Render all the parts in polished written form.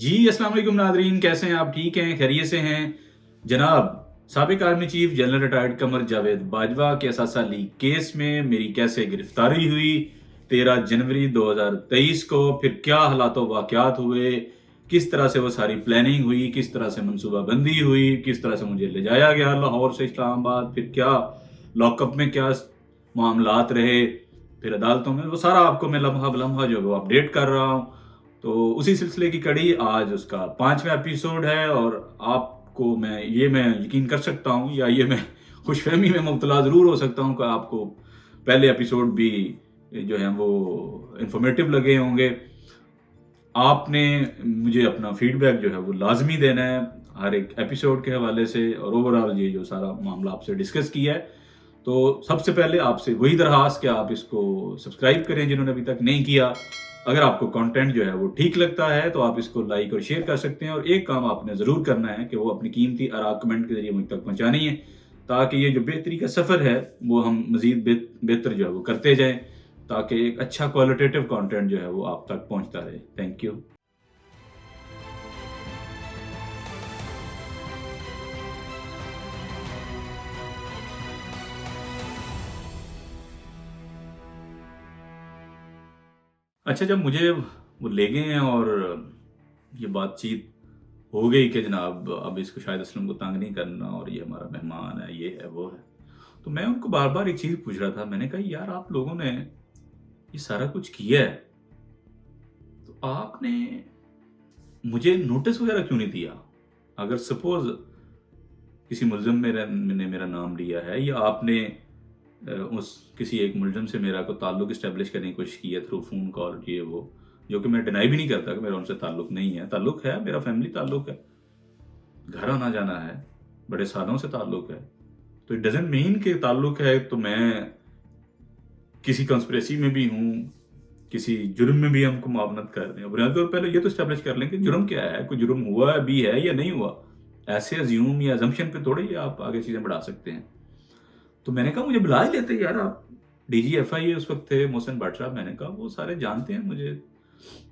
جی السلام علیکم ناظرین، کیسے ہیں آپ؟ ٹھیک ہیں؟ خیریت سے ہیں جناب؟ سابق army chief general retired Qamar Javed Bajwa کے اثاثہ لیک کیس میں میری کیسے گرفتاری ہوئی 13 جنوری 2023 کو، پھر کیا حالات و واقعات ہوئے، کس طرح سے وہ ساری پلاننگ ہوئی، کس طرح سے منصوبہ بندی ہوئی، کس طرح سے مجھے لے جایا گیا لاہور سے اسلام آباد، پھر کیا لاک اپ میں کیا معاملات رہے، پھر عدالتوں میں، وہ سارا آپ کو میں لمحہ بلمحہ جو ہے وہ اپڈیٹ کر رہا ہوں۔ تو اسی سلسلے کی کڑی آج اس کا 5واں ایپیسوڈ ہے، اور آپ کو میں یقین کر سکتا ہوں، یا یہ میں خوش فہمی میں مبتلا ضرور ہو سکتا ہوں کہ آپ کو پہلے ایپیسوڈ بھی جو ہیں وہ انفارمیٹیو لگے ہوں گے۔ آپ نے مجھے اپنا فیڈ بیک جو ہے وہ لازمی دینا ہے ہر ایک ایپیسوڈ کے حوالے سے، اور اوورآل یہ جو سارا معاملہ آپ سے ڈسکس کیا ہے، تو سب سے پہلے آپ سے وہی درخواست کہ آپ اس کو سبسکرائب کریں جنہوں نے ابھی تک نہیں کیا۔ اگر آپ کو کانٹینٹ جو ہے وہ ٹھیک لگتا ہے تو آپ اس کو لائک اور شیئر کر سکتے ہیں، اور ایک کام آپ نے ضرور کرنا ہے کہ وہ اپنی قیمتی آراء کمنٹ کے ذریعے مجھ تک پہنچانی ہے، تاکہ یہ جو بہتری کا سفر ہے وہ ہم مزید بہتر جو ہے وہ کرتے جائیں، تاکہ ایک اچھا کوالٹیٹیو کانٹینٹ جو ہے وہ آپ تک پہنچتا رہے۔ Thank you. اچھا، جب مجھے وہ لے گئے ہیں اور یہ بات چیت ہو گئی کہ جناب اب اس کو شاہد اسلم کو تنگ نہیں کرنا، اور یہ ہمارا مہمان ہے، یہ ہے وہ ہے، تو میں ان کو بار بار ایک چیز پوچھ رہا تھا۔ میں نے کہا یار آپ لوگوں نے یہ سارا کچھ کیا ہے، تو آپ نے مجھے نوٹس وغیرہ کیوں نہیں دیا؟ اگر سپوز کسی ملزم نے میرا نام لیا ہے، یا آپ نے کسی ایک ملزم سے میرا کو تعلق اسٹیبلش کرنے کی کوشش کی ہے تھرو فون کال، یہ وہ، جو کہ میں ڈینائی بھی نہیں کرتا کہ میرا ان سے تعلق نہیں ہے، تعلق ہے، میرا فیملی تعلق ہے، گھر آنا جانا ہے، بڑے سالوں سے تعلق ہے، تو اٹ ڈزنٹ مین کہ تعلق ہے تو میں کسی کنسپریسی میں بھی ہوں، کسی جرم میں بھی ہم کو معاونت کر دیں۔ بنیادی طور پہلے یہ تو اسٹیبلش کر لیں کہ جرم کیا ہے، کوئی جرم ہوا بھی ہے یا نہیں ہوا۔ ایسے ازیوم یا ازمپشن پہ تھوڑے ہی آپ آگے چیزیں بڑھا سکتے ہیں۔ تو میں نے کہا مجھے بلا ہی لیتے یار، آپ ڈی جی ایف آئی اے اس وقت تھے محسن بٹ صاحب، میں نے کہا وہ سارے جانتے ہیں مجھے،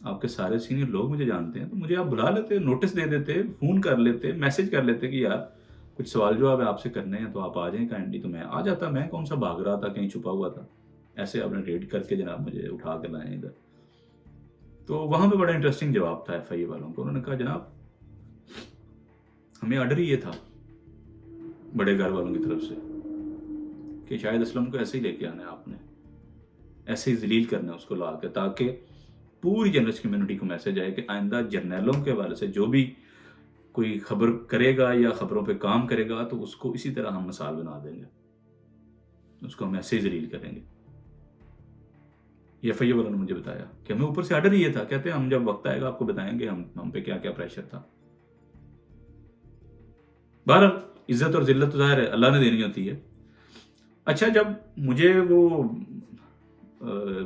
آپ کے سارے سینئر لوگ مجھے جانتے ہیں، تو مجھے آپ بلا لیتے، نوٹس دے دیتے، فون کر لیتے، میسج کر لیتے کہ یار کچھ سوال جواب آپ سے کرنے ہیں تو آپ آ جائیں کائنڈلی، تو میں آ جاتا۔ میں کون سا بھاگ رہا تھا، کہیں چھپا ہوا تھا؟ ایسے آپ نے ریڈ کر کے جناب مجھے اٹھا کے لائیں ادھر۔ تو وہاں پہ بڑا انٹرسٹنگ جواب تھا ایف آئی اے والوں کو۔ انہوں نے کہا جناب ہمیں آرڈر یہ تھا بڑے گھر والوں کی طرف سے کہ شاہد اسلم کو ایسے ہی لے کے آنا ہے، آپ نے ایسے ہی ذلیل کرنا ہے اس کو لا کے، تاکہ پوری جرنلسٹ کمیونٹی کو میسج آئے کہ آئندہ جرنیلوں کے حوالے سے جو بھی کوئی خبر کرے گا یا خبروں پہ کام کرے گا تو اس کو اسی طرح ہم مثال بنا دیں گے، اس کو ہم ایسے ہی ذلیل کریں گے۔ ایف آئی اے والوں نے مجھے بتایا کہ ہمیں اوپر سے آرڈر یہ تھا، کہتے ہیں ہم جب وقت آئے گا آپ کو بتائیں گے ہم پہ کیا کیا پریشر تھا۔ بہرحال عزت اور ذلت تو ظاہر ہے اللہ نے دینی ہوتی ہے۔ اچھا، جب مجھے وہ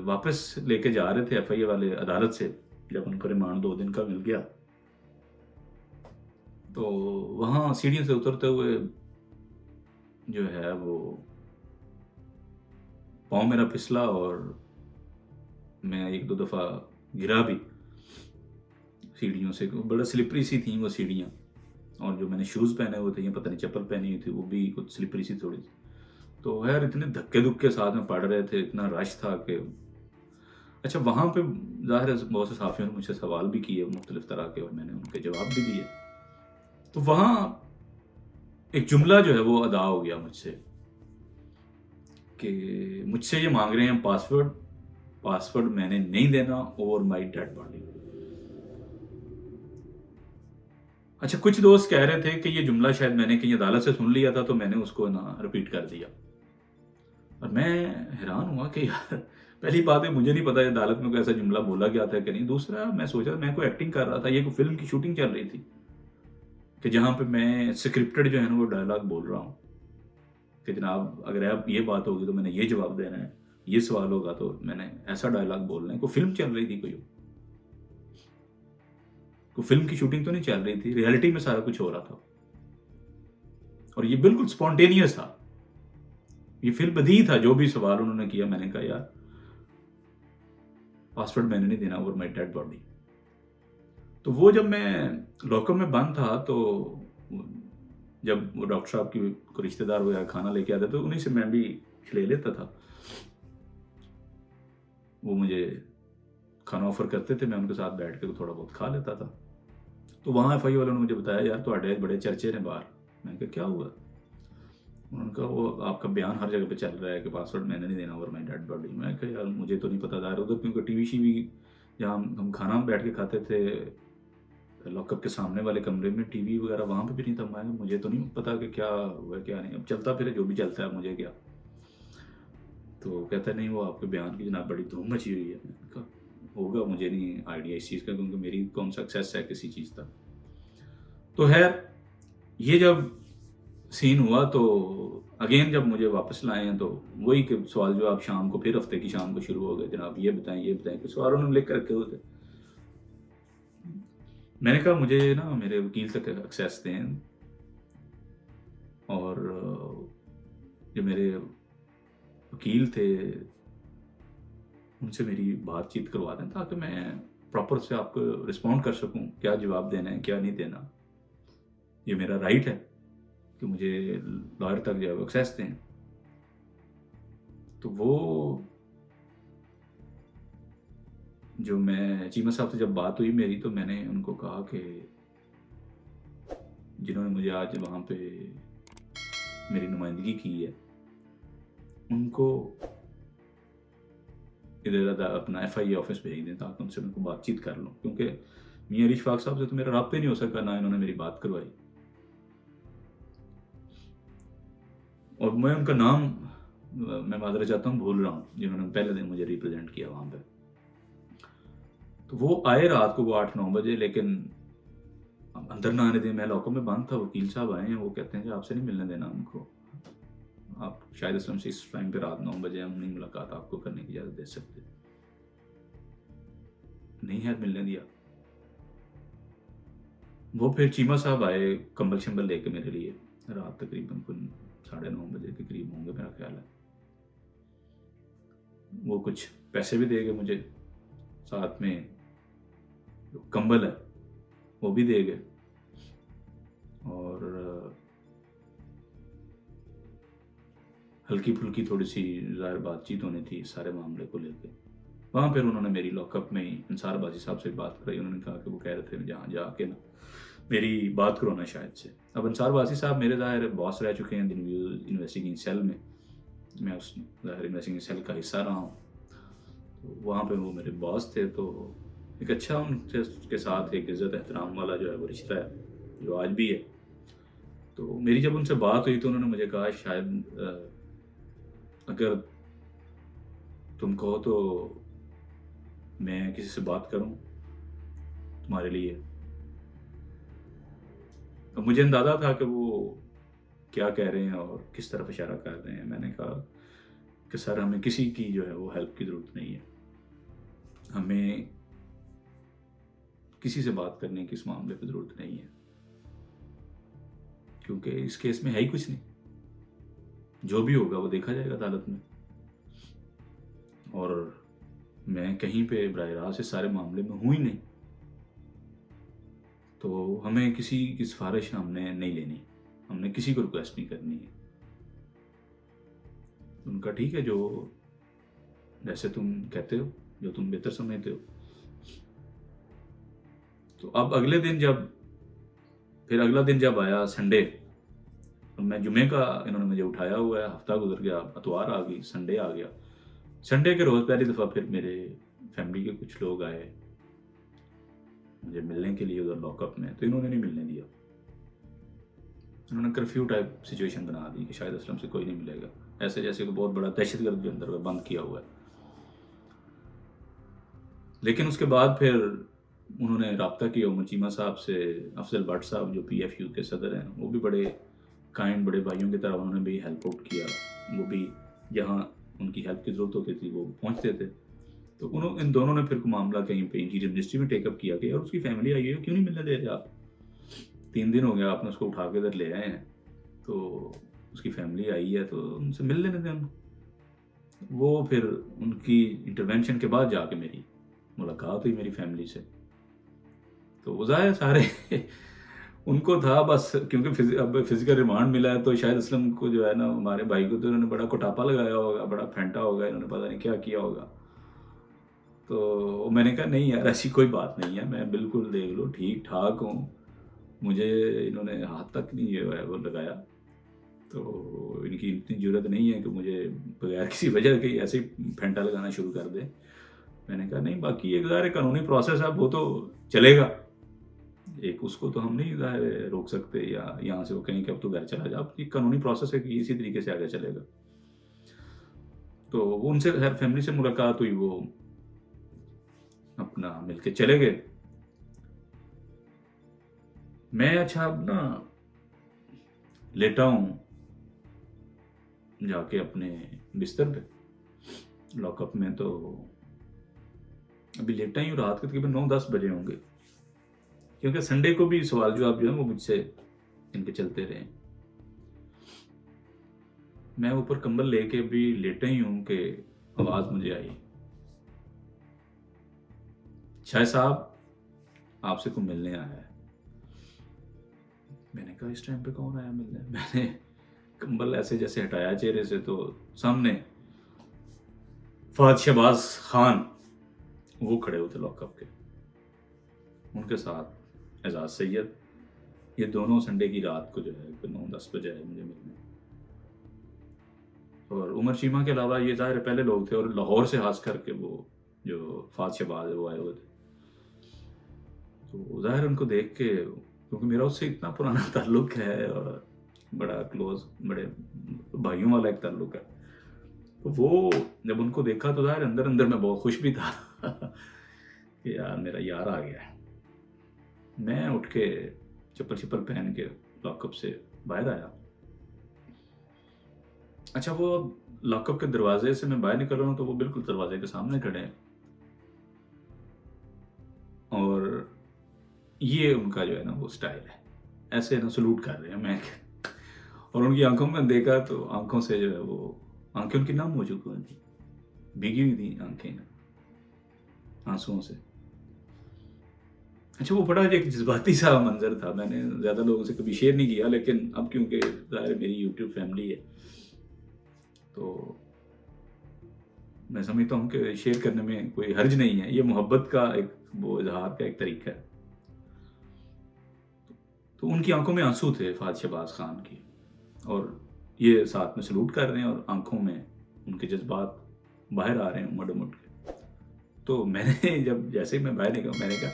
واپس لے کے جا رہے تھے ایف آئی اے والے عدالت سے، جب ان کو ریمانڈ 2 دن کا مل گیا، تو وہاں سیڑھیوں سے اترتے ہوئے جو ہے وہ پاؤں میرا پھسلا، اور میں 1-2 دفعہ گرا بھی سیڑھیوں سے۔ بڑا سلپری سی تھیں وہ سیڑھیاں، اور جو میں نے شوز پہنے ہوئے تھے یا پتہ نہیں چپل پہنی ہوئی تھی وہ بھی کچھ سلپری سی تھوڑی سی۔ تو یار اتنے دھکے دھکے ساتھ میں پڑ رہے تھے، اتنا رش تھا کہ اچھا وہاں پہ ظاہر ہے بہت سے صحافیوں نے مجھ سے سوال بھی کیے مختلف طرح کے، اور میں نے ان کے جواب بھی دیے۔ تو وہاں ایک جملہ جو ہے وہ ادا ہو گیا مجھ سے کہ مجھ سے یہ مانگ رہے ہیں پاسورڈ میں نے نہیں دینا اوور مائی ڈیڈ باڈی۔ اچھا، کچھ دوست کہہ رہے تھے کہ یہ جملہ شاید میں نے کہیں عدالت سے سن لیا تھا تو میں نے اس کو ریپیٹ کر دیا، اور میں حیران ہوا کہ یار پہلی بات ہے مجھے نہیں پتا عدالت میں کوئی ایسا جملہ بولا گیا تھا کہ نہیں۔ دوسرا میں سوچا میں کوئی ایکٹنگ کر رہا تھا، یہ کوئی فلم کی شوٹنگ چل رہی تھی کہ جہاں پہ میں سکرپٹڈ جو ہے نا وہ ڈائلاگ بول رہا ہوں کہ جناب اگر اب یہ بات ہوگی تو میں نے یہ جواب دینا ہے، یہ سوال ہوگا تو میں نے ایسا ڈائلاگ بولنا ہے۔ کوئی فلم چل رہی تھی، کوئی فلم کی شوٹنگ تو نہیں چل رہی تھی، ریئلٹی میں سارا کچھ ہو رہا تھا، اور یہ بالکل سپونٹینیس تھا، یہ فلم بدی تھا۔ جو بھی سوال انہوں نے کیا میں نے کہا یار پاسورڈ میں نے نہیں دینا اوور مائی ڈیڈ باڈی۔ تو وہ جب میں لاک اپ میں بند تھا تو جب وہ ڈاکٹر صاحب کی کوئی رشتے دار وغیرہ کھانا لے کے آتے تو انہیں سے میں بھی کھلے لیتا تھا. وہ مجھے کھانا آفر کرتے تھے, میں ان کے ساتھ بیٹھ کے تھوڑا بہت کھا لیتا تھا. تو وہاں ایف آئی والوں نے مجھے بتایا یار تھوڑے بڑے چرچے نے باہر. میں نے کہا کیا ہوا؟ انہوں نے کہا وہ آپ کا بیان ہر جگہ پہ چل رہا ہے کہ پاسورڈ میں نے نہیں دینا اوور مائی ڈیڈ باڈی. میں نے کہا یار مجھے تو نہیں پتا تھا ادھر, کیونکہ ٹی وی شی وی جہاں ہم کھانا بیٹھ کے کھاتے تھے لاک اپ کے سامنے والے کمرے میں, ٹی وی وغیرہ وہاں پہ بھی نہیں تھا. میں مجھے تو نہیں پتا کہ کیا ہوا کیا نہیں, اب چلتا پھر جو بھی چلتا ہے مجھے کیا. تو کہتا ہے نہیں وہ آپ کے بیان کی جناب بڑی دھوم مچی ہوئی ہے. میں نے کہا ہوگا, مجھے نہیں آئیڈیا اس چیز کا, کیونکہ میری کون سکسیس ہے کسی چیز کا. تو خیر یہ جب سین ہوا تو اگین جب مجھے واپس لائے ہیں تو وہی کہ سوال جو آپ شام کو پھر ہفتے کی شام کو شروع ہو گئے, جناب یہ بتائیں کہ سوال انہوں نے لکھ کر رکھے ہوتے. میں نے کہا مجھے نا میرے وکیل تک ایکسیس دیں اور جو میرے وکیل تھے ان سے میری بات چیت کروا دیں تاکہ میں پراپر سے آپ کو رسپونڈ کر سکوں, کیا جواب دینا ہے کیا نہیں دینا. یہ میرا رائٹ ہے کہ مجھے لائر تک جو ہے ایکسیس دیں. تو وہ جو میں چیمہ صاحب سے جب بات ہوئی میری تو میں نے ان کو کہا کہ جنہوں نے مجھے آج وہاں پہ میری نمائندگی کی ہے ان کو ادھر اپنا ایف آئی اے آفس بھیج دیں تاکہ ان سے ان کو بات چیت کر لوں, کیونکہ میاں علی شفاق صاحب سے تو میرا رابطہ نہیں ہو سکا, نہ انہوں نے میری بات کروائی. اور میں ان کا نام میں معذرت چاہتا ہوں بھول رہا ہوں جنہوں نے پہلے دن مجھے ریپرزینٹ کیا وہاں پہ. تو وہ آئے رات کو وہ 8-9 بجے, لیکن اندر نہ آنے دیں. میں لاک اپ میں بند تھا, وکیل صاحب آئے ہیں, وہ کہتے ہیں کہ آپ سے نہیں ملنے دینا ہم کو, آپ شاہد اسلم سے اس ٹائم پہ رات 9 بجے ہم نہیں ملاقات آپ کو کرنے کی اجازت دے سکتے. نہیں ہے ملنے دیا. وہ پھر چیمہ صاحب آئے کمبل شمبل لے کے میرے لیے, رات تقریباً 9:30 بجے کے قریب ہوں گے میرا خیال ہے. وہ کچھ پیسے بھی دے گئے مجھے, ساتھ میں جو کمبل ہے وہ بھی دے گئے, اور ہلکی پھلکی تھوڑی سی ظاہر بات چیت ہونی تھی سارے معاملے کو لے کے. وہاں پھر انہوں نے میری لاک اپ میں ہی انصار بازی صاحب سے بات کرائی. انہوں نے کہا کہ وہ کہہ رہے تھے جہاں جا کے نا میری بات کرونا شاید سے. اب انصار بازی صاحب میرے ظاہر باس رہ چکے ہیں انویسٹیگیشن سیل میں اس ظاہر انویسٹیگیشن سیل کا حصہ رہا ہوں. تو وہاں پہ وہ میرے باس تھے, تو ایک اچھا ان کے ساتھ ایک عزت احترام والا جو ہے وہ رشتہ ہے جو آج بھی ہے. تو میری جب ان سے بات ہوئی تو انہوں نے مجھے کہا شاید اگر تم کہو تو میں کسی سے بات کروں تمہارے لیے. تو مجھے اندازہ تھا کہ وہ کیا کہہ رہے ہیں اور کس طرف اشارہ کر رہے ہیں. میں نے کہا کہ سر ہمیں کسی کی جو ہے وہ ہیلپ کی ضرورت نہیں ہے, ہمیں کسی سے بات کرنے کی اس معاملے پہ ضرورت نہیں ہے, کیونکہ اس کیس میں ہے ہی کچھ نہیں, جو بھی ہوگا وہ دیکھا جائے گا عدالت میں, اور میں کہیں پہ براہ راست اس سارے معاملے میں ہوں ہی نہیں, تو ہمیں کسی کی سفارش ہم نے نہیں لینی, ہم نے کسی کو ریکویسٹ نہیں کرنی ہے. ان کا ٹھیک ہے, جو جیسے تم کہتے ہو, جو تم بہتر سمجھتے ہو. تو اب اگلا دن جب آیا سنڈے, میں جمعے کا انہوں نے مجھے اٹھایا ہوا ہے, ہفتہ گزر گیا, اتوار آ گئی, سنڈے آ گیا. سنڈے کے روز پہلی دفعہ پھر میرے فیملی کے کچھ لوگ آئے مجھے ملنے کے لیے ادھر لاک اپ میں. تو انہوں نے نہیں ملنے دیا, انہوں نے کرفیو ٹائپ سچویشن بنا دی کہ شاہد اسلم سے کوئی نہیں ملے گا, ایسے جیسے کوئی بہت بڑا دہشت گرد جو اندر بند کیا ہوا ہے. لیکن اس کے بعد پھر انہوں نے رابطہ کیا عمر چیمہ صاحب سے. افضل بٹ صاحب جو پی ایف یو کے صدر ہیں, وہ بھی بڑے کائنڈ, بڑے بھائیوں کی طرح انہوں نے بھی ہیلپ آؤٹ کیا. وہ بھی جہاں ان کی ہیلپ کی ضرورت ہوتی تھی وہ پہنچتے تھے. تو ان دونوں نے پھر معاملہ کہیں پہ انٹیریئر منسٹری میں ٹیک اپ کیا کہ اور اس کی فیملی آئی ہے, کیوں نہیں ملنے دے رہے آپ, 3 دن ہو گیا آپ نے اس کو اٹھا کے ادھر لے آئے ہیں, تو اس کی فیملی آئی ہے تو ان سے مل لینے دیں. وہ پھر ان کی انٹروینشن کے بعد جا کے میری ملاقات ہوئی میری فیملی سے. تو ظاہر سارے ان کو تھا بس، کیونکہ اب فزیکل ریمانڈ ملا ہے تو شاہد اسلم کو جو ہے نا ہمارے بھائی کو تو انہوں نے بڑا کوٹاپا لگایا ہوگا، بڑا پھینٹا ہوگا، انہوں نے پتہ نہیں کیا کیا ہوگا. تو میں نے کہا نہیں یار ایسی کوئی بات نہیں ہے، میں بالکل دیکھ لو ٹھیک ٹھاک ہوں، مجھے انہوں نے ہاتھ تک نہیں جو ہے وہ لگایا، تو ان کی اتنی ضرورت نہیں ہے کہ مجھے بغیر کسی وجہ کے ایسے ہی پھینٹا لگانا شروع کر دیں. میں نے کہا نہیں، باقی ایک ظاہر قانونی پروسیس ہے وہ تو چلے گا، ایک اس کو تو ہم نہیں ظاہر روک سکتے یا یہاں سے وہ کہیں کہ اب تو گھر چلا جا، اب یہ قانونی پروسیس ہے کہ اسی طریقے سے آگے چلے گا. تو وہ ان سے خیر فیملی سے ملاقات ہوئی، وہ اپنا مل کے چلے گئے. میں اچھا اب نا لیٹا ہوں جا کے اپنے بستر پہ لاک اپ میں، تو ابھی لیٹا ہی ہوں، رات کے تقریباً 9-10 بجے ہوں گے، کیونکہ سنڈے کو بھی سوال جواب جو ہے وہ مجھ سے ان کے چلتے رہے. میں اوپر کمبل لے کے بھی لیٹا ہی ہوں کہ آواز مجھے آئی، شاہد صاحب آپ سے کوئی ملنے آیا ہے. میں نے کہا اس ٹائم پہ کون آیا ملنے؟ میں نے کمبل ایسے جیسے ہٹایا چہرے سے تو سامنے فہد شہباز خان وہ کھڑے ہوتے لاک اپ کے، ان کے ساتھ اعزاز سید. یہ دونوں سنڈے کی رات کو جو ہے 9-10 بجے آئے مجھے ملنے. اور عمر چیمہ کے علاوہ یہ ظاہر پہلے لوگ تھے، اور لاہور سے خاص کر کے وہ جو فہد شہباز ہے وہ آئے ہوئے تھے. تو ظاہر ان کو دیکھ کے، کیونکہ میرا اس سے اتنا پرانا تعلق ہے اور بڑا کلوز، بڑے بھائیوں والا ایک تعلق ہے، تو وہ جب ان کو دیکھا تو ظاہر اندر اندر میں بہت خوش بھی تھا کہ یار میرا یار آ گیا ہے. میں اٹھ کے چپل چپل پہن کے لاک اپ سے باہر آیا. اچھا وہ لاک اپ کے دروازے سے میں باہر نکل رہا ہوں تو وہ بالکل دروازے کے سامنے کھڑے ہیں، اور یہ ان کا جو ہے نا وہ سٹائل ہے، ایسے نا سلوٹ کر رہے ہیں. میں اور ان کی آنکھوں میں دیکھا تو آنکھوں سے جو ہے وہ آنکھیں ان کی نم ہو چکی ہوئی تھیں، بھیگی ہوئی تھیں آنکھیں آنسوؤں سے. اچھا وہ بڑا ایک جذباتی سا منظر تھا، میں نے زیادہ لوگوں سے کبھی شیئر نہیں کیا، لیکن اب کیونکہ ظاہر میری یوٹیوب فیملی ہے تو میں سمجھتا ہوں کہ شیئر کرنے میں کوئی حرج نہیں ہے، یہ محبت کا ایک وہ اظہار کا ایک طریقہ ہے. تو ان کی آنکھوں میں آنسو تھے فہد شہباز خان کی، اور یہ ساتھ میں سلوٹ کر رہے ہیں اور آنکھوں میں ان کے جذبات باہر آ رہے ہیں مڈ مڈ کے. تو میں نے جب جیسے میں باہر نکلا میں نے کہا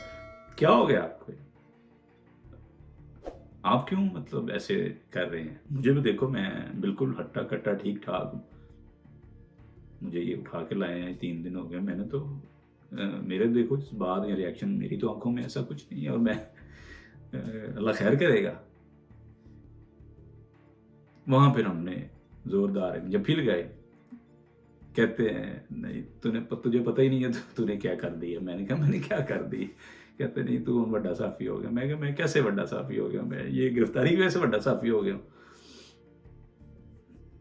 کیا ہو گیا آپ کو، آپ کیوں مطلب ایسے کر رہے ہیں؟ مجھے بھی دیکھو میں بالکل ہٹا کٹا ٹھیک ٹھاک ہوں، مجھے یہ اٹھا کے لائے ہیں 3 دن ہو گئے، میں نے تو میرے دیکھو جس بات یا ریاکشن میری تو آنکھوں میں ایسا کچھ نہیں ہے، اور میں اللہ خیر کرے گا. وہاں پھر ہم نے زوردار جب لگائے، کہتے ہیں نہیں تجھے پتہ ہی نہیں ہے تو نے کیا کر دی ہے. میں نے کہا میں نے کیا کر دی؟ کہتے نہیں تو بڑا صحافی ہو گیا. میں کہا میں کیسے بڑا صحافی ہو گیا؟ میں یہ گرفتاری کی وجہ سے بڑا صحافی ہو گیا؟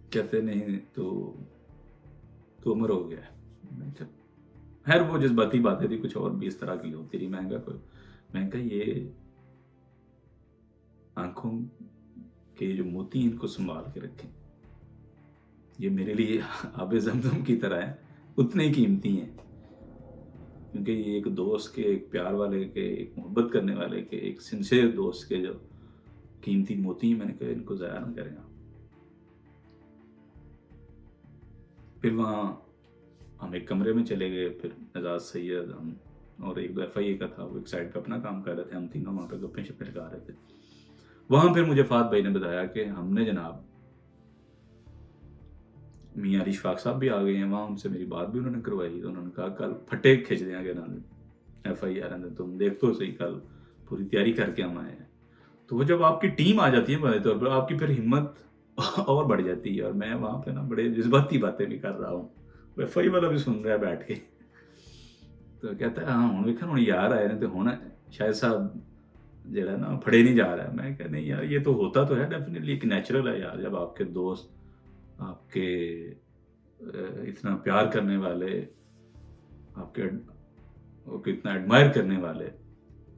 کہتے نہیں تو عمر ہو گیا. میں کہا خیر وہ جذباتی باتیں تھی، کچھ اور بھی اس طرح کی ہوتی رہی. میں کہا یہ آنکھوں کے جو موتی ان کو سنبھال کے رکھیں، یہ میرے لیے آب زمزم کی طرح ہیں، اتنے ہی قیمتی ہیں، کیونکہ یہ ایک دوست کے، ایک پیار والے کے، ایک محبت کرنے والے کے، ایک سنسیئر دوست کے جو قیمتی موتی ہیں، میں نے کہا ان کو ضائع نہ کریں. پھر وہاں ہم ایک کمرے میں چلے گئے، پھر اعزاز سید، ہم اور ایک ایف آئی اے کا تھا، وہ ایک سائڈ پہ اپنا کام کر رہے تھے، ہم تینوں وہاں پہ گپیں شپیں لگا رہے تھے. وہاں پھر مجھے فہد بھائی نے بتایا کہ ہم نے جناب میاں علی شفاق صاحب بھی آ گئے ہیں وہاں، ان سے میری بات بھی انہوں نے کروائی. تو انہوں نے کہا کل پھٹے کھینچ دیں گے نا ایف آئی آر، تم دیکھ تو صحیح، کل پوری تیاری کر کے ہم آئے ہیں. تو وہ جب آپ کی ٹیم آ جاتی ہے بڑے طور پر، آپ کی پھر ہمت اور بڑھ جاتی ہے. اور میں وہاں پہ نا بڑے جذباتی باتیں بھی کر رہا ہوں، ایف آئی والا بھی سن رہا ہے بیٹھ کے. تو کہتا ہے ہاں ہوں ویکھن ہوں یار آئے تو ہونا شاہد صاحب جڑا نا پھڑے نہیں جا رہا ہے. میں کہ نہیں یار یہ تو ہوتا تو ہے ڈیفینیٹلی، ایک نیچرل ہے یار، جب آپ کے دوست آپ کے اتنا پیار کرنے والے، آپ کے اتنا ایڈمائر کرنے والے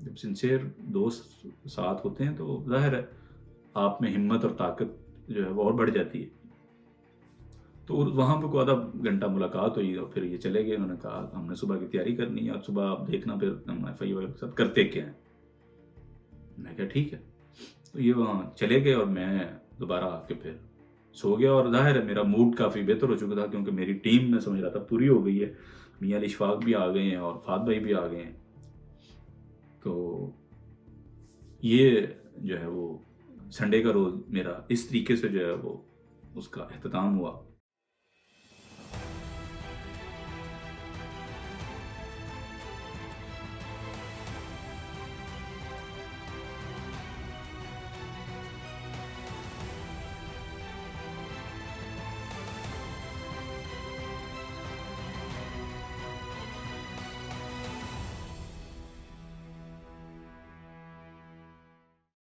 جب سنسیئر دوست ساتھ ہوتے ہیں تو ظاہر ہے آپ میں ہمت اور طاقت جو ہے وہ اور بڑھ جاتی ہے. تو وہاں پہ کوئی آدھا گھنٹہ ملاقات ہوئی اور پھر یہ چلے گئے. انہوں نے کہا ہم نے صبح کی تیاری کرنی ہے اور صبح آپ دیکھنا پھر ہم ایف آئی والوں کے ساتھ کرتے کیا ہیں. میں کہا ٹھیک ہے. تو یہ وہاں چلے گئے اور میں دوبارہ آ کے پھر سو گیا. اور ظاہر ہے میرا موڈ کافی بہتر ہو چکا تھا کیونکہ میری ٹیم میں سمجھ رہا تھا پوری ہو گئی ہے. میاں علی اشفاق بھی آ گئے ہیں اور فہد بھائی بھی آ گئے ہیں. تو یہ جو ہے وہ سنڈے کا روز میرا اس طریقے سے جو ہے وہ اس کا اختتام ہوا.